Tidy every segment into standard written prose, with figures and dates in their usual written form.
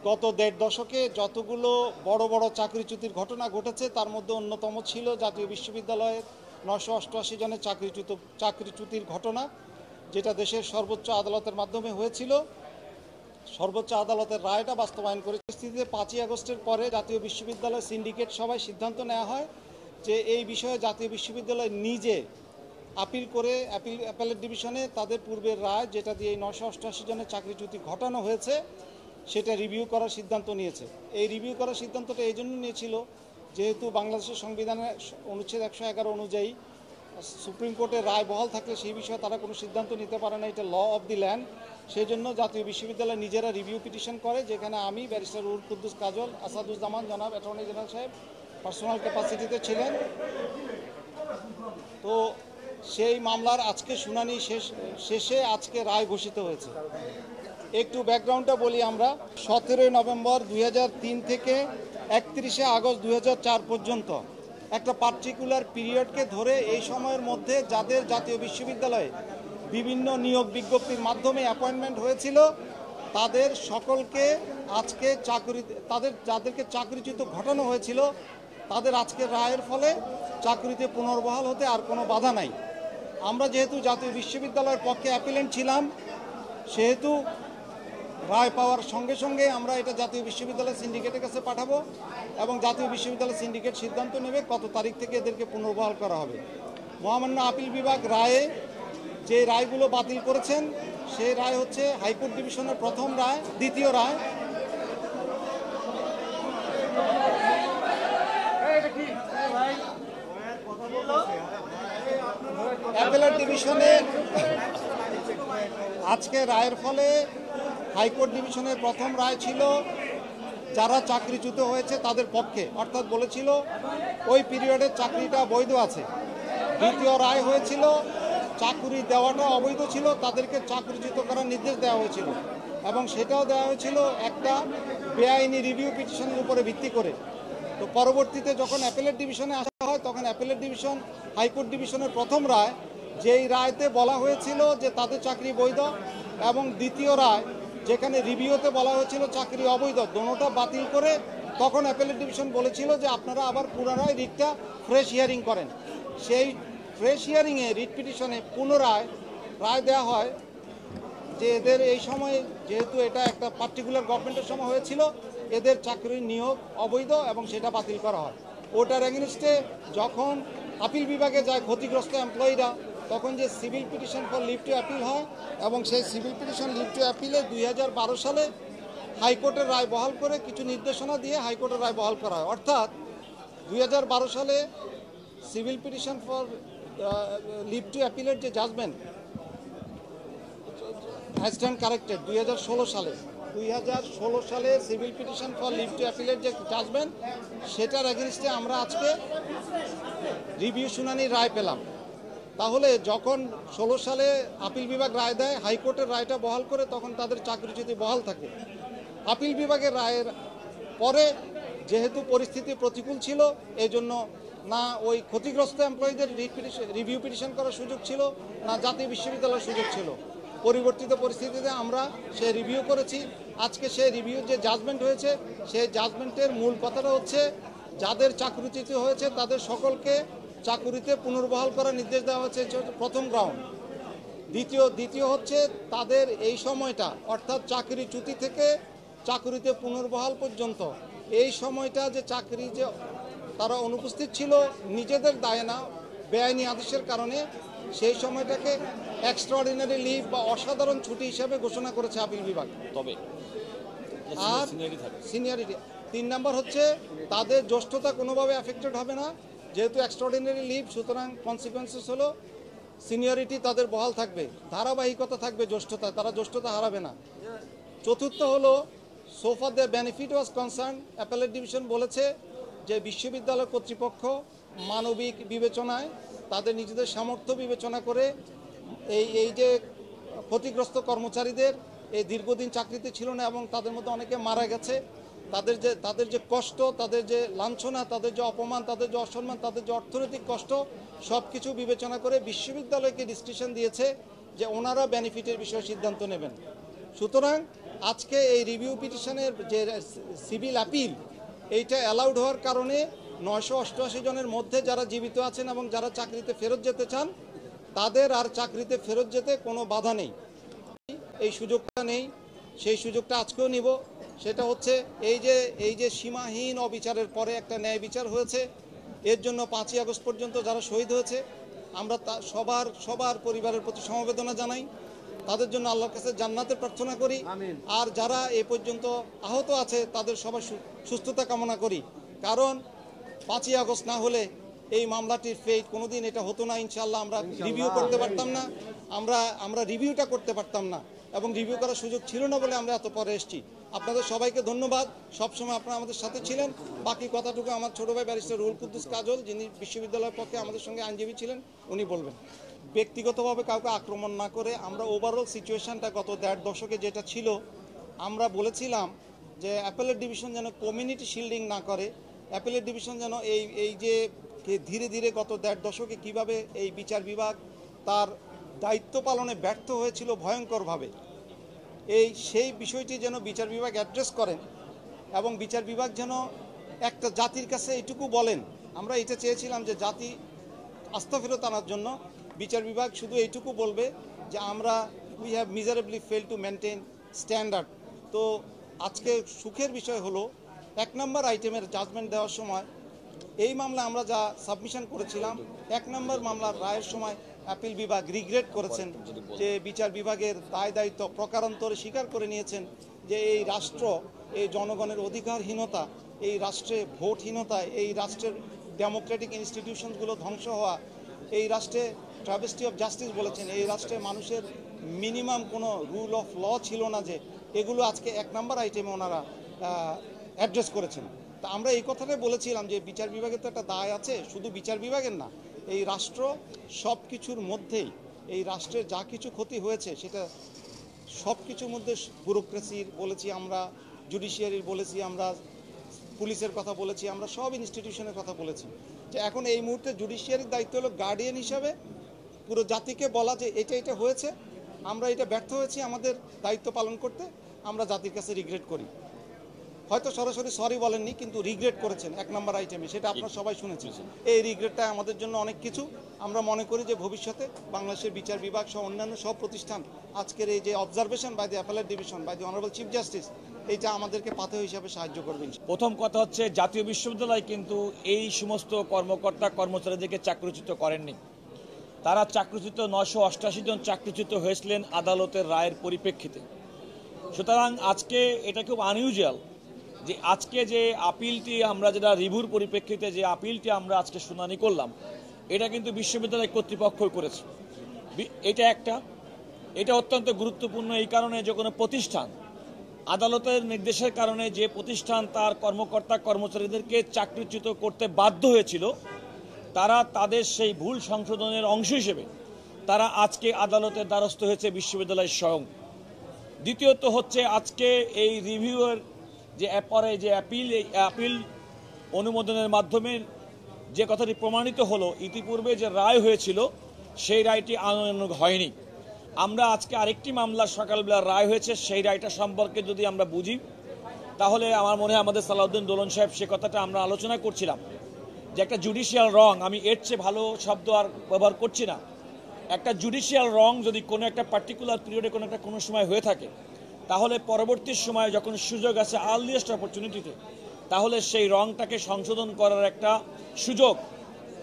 গত দেড় দশকে যতগুলো বড় বড় চাকরিচ্যুতির ঘটনা ঘটেছে তার মধ্যে অন্যতম ছিল জাতীয় বিশ্ববিদ্যালয়ের 988 জনের চাকরিচ্যুতির ঘটনা, যেটা দেশের সর্বোচ্চ আদালতের মাধ্যমে হয়েছিল। সর্বোচ্চ আদালতের রায়টা বাস্তবায়ন করে স্থিতিতে 5ই আগস্টের পরে জাতীয় বিশ্ববিদ্যালয় সিন্ডিকেট সভায় সিদ্ধান্ত নেওয়া হয় যে এই বিষয়ে জাতীয় বিশ্ববিদ্যালয় নিজে আপিল করে অ্যাপেলেট ডিভিশনে তাদের পূর্বের রায়, যেটা দিয়ে এই 988 জনের চাকরিচ্যুতি ঘটানো হয়েছে, সেটা রিভিউ করার সিদ্ধান্ত নিয়েছে। এই রিভিউ করার সিদ্ধান্তটা এই জন্য নিয়েছিল যেহেতু বাংলাদেশের সংবিধানের অনুচ্ছেদ 111 অনুযায়ী সুপ্রিম কোর্টের রায় বহাল থাকলে সেই বিষয়ে তারা কোনো সিদ্ধান্ত নিতে পারে না, এটা ল অফ দি ল্যান্ড। সেই জন্য জাতীয় বিশ্ববিদ্যালয় নিজেরা রিভিউ পিটিশন করে, যেখানে আমি, ব্যারিস্টার রুহুল কুদ্দুস কাজল, আসাদুজ্জামান জনাব অ্যাটর্নি জেনারেল সাহেব পার্সোনাল ক্যাপাসিটিতে ছিলেন। তো সেই মামলার আজকে শুনানি শেষে আজকে রায় ঘোষিত হয়েছে। একটু ব্যাকগ্রাউন্ডটা বলি আমরা। 17 নভেম্বর 2003 থেকে 31 আগস্ট 2004 পর্যন্ত একটা পার্টিকুলার পিরিয়ডকে ধরে এই সময়ের মধ্যে যাদের জাতীয় বিশ্ববিদ্যালয়ে বিভিন্ন নিয়োগ বিজ্ঞপ্তির মাধ্যমে অ্যাপয়েন্টমেন্ট হয়েছিল তাদের সকলকে আজকে যাদেরকে চাকরিচ্যুত ঘটানো হয়েছিল তাদের আজকের রায়ের ফলে চাকরিতে পুনর্বহাল হতে আর কোনো বাধা নাই। আমরা যেহেতু জাতীয় বিশ্ববিদ্যালয়ের পক্ষে অ্যাপিলেন্ট ছিলাম, সেহেতু রায় পাওয়ার সঙ্গে সঙ্গে আমরা এটা জাতীয় বিশ্ববিদ্যালয় সিন্ডিকেটের কাছে পাঠাবো এবং জাতীয় বিশ্ববিদ্যালয় সিন্ডিকেট সিদ্ধান্ত নেবে কত তারিখ থেকে এদেরকে পুনর্বহাল করা হবে। মহামান্য আপিল বিভাগ রায়ে যে রায়গুলো বাতিল করেছেন সেই রায় হচ্ছে হাইকোর্ট ডিভিশনের প্রথম রায়, দ্বিতীয় রায়। অ্যাপেলেট ডিভিশনের আজকে রায়ের ফলে হাইকোর্ট ডিভিশনের প্রথম রায় ছিল যারা চাকরিচ্যুত হয়েছে তাদের পক্ষে, অর্থাৎ বলেছিল ওই পিরিয়ডের চাকরিটা বৈধ আছে। দ্বিতীয় রায় হয়েছিল চাকরি দেওয়াটা অবৈধ ছিল, তাদেরকে চাকরিচ্যুত করার নির্দেশ দেওয়া হয়েছিল এবং সেটাও দেওয়া হয়েছিল একটা বেআইনি রিভিউ পিটিশনের উপরে ভিত্তি করে। তো পরবর্তীতে যখন অ্যাপেলেট ডিভিশনে আসা হয় তখন অ্যাপেলেট ডিভিশন হাইকোর্ট ডিভিশনের প্রথম রায়, যেই রায়তে বলা হয়েছিল যে তাদের চাকরি বৈধ, এবং দ্বিতীয় রায় যেখানে রিভিউতে বলা হয়েছিল চাকরি অবৈধ, দোনোটা বাতিল করে তখন অ্যাপেলেট ডিভিশন বলেছিল যে আপনারা আবার পুনরায় রিটটা ফ্রেশ হিয়ারিং করেন। সেই ফ্রেশ হিয়ারিংয়ে রিট পিটিশনে পুনরায় রায় দেওয়া হয় যে এদের এই সময়ে যেহেতু এটা একটা পার্টিকুলার গভর্নমেন্টের সময় হয়েছিল, এদের চাকরির নিয়োগ অবৈধ এবং সেটা বাতিল করা হয়। ওটার এগেনস্টে যখন আপিল বিভাগে যায় ক্ষতিগ্রস্ত এমপ্লয়িরা, তখন যে civil petition for leave to appeal হয় এবং সেই সিভিল পিটিশন লিভ টু অ্যাপিলে 2012 সালে হাইকোর্টের রায় বহাল করে কিছু নির্দেশনা দিয়ে হাইকোর্টের রায় বহাল করা হয়। অর্থাৎ 2012 সালে civil petition for leave to অ্যাপিলের যে জাজমেন্ট হ্যাজ স্ট্যান্ড কারেক্টেড 2016 সালে civil petition for leave to অ্যাপিলের যে জাজমেন্ট, সেটার এগেনস্টে আমরা আজকে রিভিউ শুনানির রায় পেলাম। তাহলে যখন 16 সালে আপিল বিভাগ রায় দেয়, হাইকোর্টের রায়টা বহাল করে, তখন তাদের চাকরিচ্যুতি বহাল থাকে। আপিল বিভাগের রায়ের পরে যেহেতু পরিস্থিতি প্রতিকূল ছিল, এই জন্য না ওই ক্ষতিগ্রস্ত এমপ্লয়ীদের রিভিউ পিটিশন করার সুযোগ ছিল, না জাতীয় বিশ্ববিদ্যালয়ের সুযোগ ছিল। পরিবর্তিত পরিস্থিতিতে আমরা সে রিভিউ করেছি। আজকে সেই রিভিউ যে জাজমেন্ট হয়েছে, সেই জাজমেন্টের মূল কথাটা হচ্ছে যাদের চাকরিচ্যুতি হয়েছে তাদের সকলকে চাকুরিতে পুনর্বহাল করার নির্দেশ দেওয়া হয়েছে, প্রথম গ্রাউন্ড। দ্বিতীয় হচ্ছে তাদের এই সময়টা, অর্থাৎ চাকরিচ্যুতি থেকে চাকরিতে পুনর্বহাল পর্যন্ত এই সময়টা যে চাকরি যে তারা অনুপস্থিত ছিল নিজেদের দায় না, বেআইনি আদেশের কারণে, সেই সময়টাকে এক্সট্রাঅর্ডিনারি লিভ বা অসাধারণ ছুটি হিসাবে ঘোষণা করেছে আপিল বিভাগ। তবে আর সিনিয়রিটি 3 নম্বর হচ্ছে তাদের জ্যেষ্ঠতা কোনোভাবে অ্যাফেক্টেড হবে না, যেহেতু এক্সট্রাঅর্ডিনারি লিভ, সুতরাং কনসিকুয়েন্সেস হলো সিনিয়রিটি তাদের বহাল থাকবে, ধারাবাহিকতা থাকবে জ্যেষ্ঠতা, তারা জ্যেষ্ঠতা হারাবে না। চতুর্থ হলো so far the benefit was concern, appellate division বলেছে যে বিশ্ববিদ্যালয় কর্তৃপক্ষ মানবিক বিবেচনায় তাদের নিজেদের সামর্থ্য বিবেচনা করে এই যে ক্ষতিগ্রস্ত কর্মচারীদের এই দীর্ঘদিন চাকরিতে ছিল না এবং তাদের মধ্যে অনেকে মারা গেছে, তাদের যে কষ্ট, তাদের যে লাঞ্ছনা, তাদের যে অপমান, তাদের যে অসম্মান, তাদের যে অর্থনৈতিক কষ্ট, সব কিছু বিবেচনা করে বিশ্ববিদ্যালয়কে ডিসক্রিপশন দিয়েছে যে ওনারা বেনিফিটের বিষয়ে সিদ্ধান্ত নেবেন। সুতরাং আজকে এই রিভিউ পিটিশনের যে সিভিল অ্যাপিল এইটা অ্যালাউড হওয়ার কারণে 988 জনের মধ্যে যারা জীবিত আছেন এবং যারা চাকরিতে ফেরত যেতে চান তাদের আর চাকরিতে ফেরত যেতে কোনো বাধা নেই। এই সুযোগটা নেই, সেই সুযোগটা আজকেও নিব। সেটা হচ্ছে এই যে সীমাহীন অবিচারের পরে একটা ন্যায় বিচার হয়েছে, এর জন্য 5ই আগস্ট পর্যন্ত যারা শহীদ হয়েছে আমরা সবার পরিবারের প্রতি সমবেদনা জানাই, তাদের জন্য আল্লাহর কাছে জান্নাতের প্রার্থনা করি। আর যারা এ পর্যন্ত আহত আছে তাদের সবার সুস্থতা কামনা করি, কারণ 5ই আগস্ট না হলে এই মামলাটির ফেট কোনোদিন এটা হতো না। ইনশাআল্লাহ আমরা রিভিউ করতে পারতাম না, আমরা রিভিউটা করতে পারতাম না, এবং রিভিউ করার সুযোগ ছিল না বলে আমরা এত পরে এসেছি। আপনাদের সবাইকে ধন্যবাদ, সবসময় আপনারা আমাদের সাথে ছিলেন। বাকি কথাটুকু আমার ছোট ভাই ব্যারিস্টার রুহুল কুদ্দুস কাজল, যিনি বিশ্ববিদ্যালয়ের পক্ষে আমাদের সঙ্গে আইনজীবী ছিলেন, উনি বলবেন। ব্যক্তিগতভাবে কাউকে আক্রমণ না করে আমরা ওভারঅল সিচুয়েশনটা গত 1.5 দশকে যেটা ছিল, আমরা বলেছিলাম যে অ্যাপেলেট ডিভিশন যেন কমিউনিটি শিল্ডিং না করে, অ্যাপেলেট ডিভিশন যেন এই যে ধীরে ধীরে গত 1.5 দশকে কিভাবে এই বিচার বিভাগ তার দায়িত্ব পালনে ব্যর্থ হয়েছিল ভয়ঙ্করভাবে, সেই বিষয়টি যেন বিচার বিভাগ অ্যাড্রেস করেন, এবং বিচার বিভাগ যেন একটা জাতির কাছে এইটুকু বলেন। আমরা এটা চেয়েছিলাম যে জাতি আস্থা ফেরত আনার জন্য বিচার বিভাগ শুধু এইটুকু বলবে যে we have miserably fail to maintain standard. তো আজকে সুখের বিষয় হলো 1 নম্বর আইটেমের জাজমেন্ট দেওয়ার সময় এই মামলা আমরা যা সাবমিশন করেছিলাম, 1 নম্বর মামলার রায়ের সময় আপিল বিভাগ রিগ্রেট করেছেন যে বিচার বিভাগের দায় দায়িত্ব প্রকারান্তরে স্বীকার করে নিয়েছেন যে এই রাষ্ট্র, এই জনগণের অধিকারহীনতা, এই রাষ্ট্রে ভোটহীনতা, এই রাষ্ট্রের ডেমোক্রেটিক ইনস্টিটিউশনসগুলো ধ্বংস হওয়া, এই রাষ্ট্রে ট্রাভেস্টি অফ জাস্টিস বলেছেন, এই রাষ্ট্রে মানুষের মিনিমাম কোনো রুল অফ ল ছিল না, যে এগুলো আজকে 1 নম্বর আইটেমে ওনারা অ্যাড্রেস করেছেন। তা আমরা এই কথাটাই বলেছিলাম যে বিচার বিভাগের তো একটা দায় আছে, শুধু বিচার বিভাগের না, এই রাষ্ট্র সব কিছুর মধ্যেই, এই রাষ্ট্রের যা কিছু ক্ষতি হয়েছে সেটা সব কিছুর মধ্যে ব্যুরোক্রেসির বলেছি আমরা, জুডিশিয়ারির বলেছি আমরা, পুলিশের কথা বলেছি আমরা, সব ইনস্টিটিউশনের কথা বলেছি, যে এখন এই মুহূর্তে জুডিশিয়ারির দায়িত্ব হলো গার্ডিয়ান হিসাবে পুরো জাতিকে বলা যে এটা হয়েছে, আমরা এটা ব্যর্থ হয়েছি আমাদের দায়িত্ব পালন করতে, আমরা জাতির কাছে রিগ্রেট করি। হয়তো সরাসরি সরি বলেননি, কিন্তু রিগ্রেট করেছেন 1 নম্বর আইটেমে, সেটা আপনারা সবাই শুনেছেন। এই রিগ্রেটটা আমাদের জন্য অনেক কিছু। আমরা মনে করি যে ভবিষ্যতে বাংলাদেশের বিচার বিভাগ সহ অন্যান্য সব প্রতিষ্ঠান আজকের এই যে observation by the appellate division by the honourable chief justice, এইটা আমাদেরকে পাথেয় হিসাবে সাহায্য করবেন। প্রথম কথা হচ্ছে, জাতীয় বিশ্ববিদ্যালয় কিন্তু এই সমস্ত কর্মকর্তা কর্মচারীদেরকে চাকরিচ্যুত করেননি। তারা চাকরিচ্যুত 988 জন চাকরিচ্যুত হয়েছিলেন আদালতের রায়ের পরিপ্রেক্ষিতে। সুতরাং আজকে এটা খুব আনইউজুয়াল যে আজকে যে আপিলটি আমরা, যেটা রিভিউর পরিপ্রেক্ষিতে যে আপিলটি আমরা আজকে শুনানি করলাম, এটা কিন্তু বিশ্ববিদ্যালয় কর্তৃপক্ষ করেছে। এটা অত্যন্ত গুরুত্বপূর্ণ এই কারণে যে কোনো প্রতিষ্ঠান আদালতের নির্দেশের কারণে যে প্রতিষ্ঠান তার কর্মকর্তা কর্মচারীদেরকে চাকরিচ্যুত করতে বাধ্য হয়েছিল, তারা তাদের সেই ভুল সংশোধনের অংশ হিসেবে তারা আজকে আদালতের দ্বারস্থ হয়েছে বিশ্ববিদ্যালয় স্বয়ং। দ্বিতীয়ত হচ্ছে, আজকে এই রিভিউয়ের যে পরে যে অ্যাপিল অনুমোদনের মাধ্যমে যে কথাটি প্রমাণিত হলো, ইতিপূর্বে যে রায় হয়েছিল সেই রায়টি আইনানুগ হয়নি। আমরা আজকে আরেকটি মামলা সকালবেলা রায় হয়েছে, সেই রায়টা সম্পর্কে যদি আমরা বুঝি, তাহলে আমার মনে হয় আমাদের সালাউদ্দিন দোলন সাহেব সে কথাটা আমরা আলোচনা করছিলাম যে একটা জুডিশিয়াল রং, আমি এর চেয়ে ভালো শব্দ আর ব্যবহার করছি না, একটা জুডিশিয়াল রং যদি কোনো একটা পার্টিকুলার পিরিয়ডে কোনো সময় হয়ে থাকে, তাহলে পরবর্তী সময়ে যখন সুযোগ আছে আর্লিয়েস্ট অপরচুনিটিতে, তাহলে সেই রংটাকে সংশোধন করার একটা সুযোগ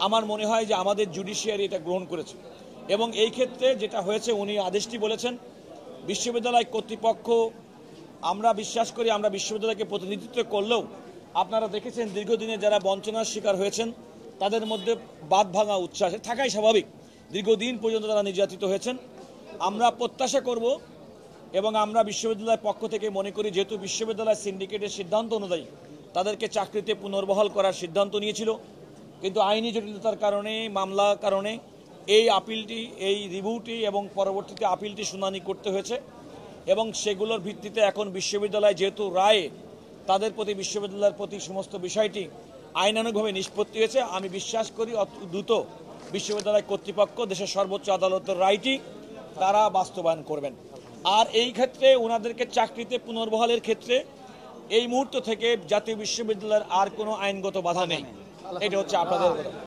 আমার মনে হয় যে আমাদের জুডিশিয়ারি এটা গ্রহণ করেছে। এবং এই ক্ষেত্রে যেটা হয়েছে, উনি আদেশটি বলেছেন, বিশ্ববিদ্যালয় কর্তৃপক্ষ, আমরা বিশ্বাস করি আমরা বিশ্ববিদ্যালয়কে প্রতিনিধিত্ব করলেও আপনারা দেখেছেন দীর্ঘদিনে যারা বঞ্চনার শিকার হয়েছেন তাদের মধ্যে বাঁধ ভাঙা উচ্ছ্বাস থাকাই স্বাভাবিক। দীর্ঘদিন পর্যন্ত তারা নির্যাতিত হয়েছেন। আমরা প্রত্যাশা করব এবং আমরা বিশ্ববিদ্যালয়ের পক্ষ থেকে মনে করি, যেহেতু বিশ্ববিদ্যালয় সিন্ডিকেটের সিদ্ধান্ত অনুযায়ী তাদেরকে চাকরিতে পুনর্বহাল করার সিদ্ধান্ত নিয়েছিল, কিন্তু আইনি জটিলতার কারণে, মামলার কারণে এই আপিলটি, এই রিভিউটি এবং পরবর্তীতে আপিলটি শুনানি করতে হয়েছে। এবং সেগুলোর ভিত্তিতে এখন বিশ্ববিদ্যালয় যেহেতু রায়ে তাদের প্রতি, বিশ্ববিদ্যালয়ের প্রতি সমস্ত বিষয়টি আইনানুগভাবে নিষ্পত্তি হয়েছে, আমি বিশ্বাস করি দ্রুত বিশ্ববিদ্যালয় কর্তৃপক্ষ দেশের সর্বোচ্চ আদালতের রায়টি তারা বাস্তবায়ন করবেন। আর এই ক্ষেত্রে ওনাদেরকে চাকরিতে পুনর্বহালের ক্ষেত্রে এই মুহূর্ত থেকে জাতীয় বিশ্ববিদ্যালয়ের আর কোনো আইনগত বাধা নেই। এটা হচ্ছে আপনাদের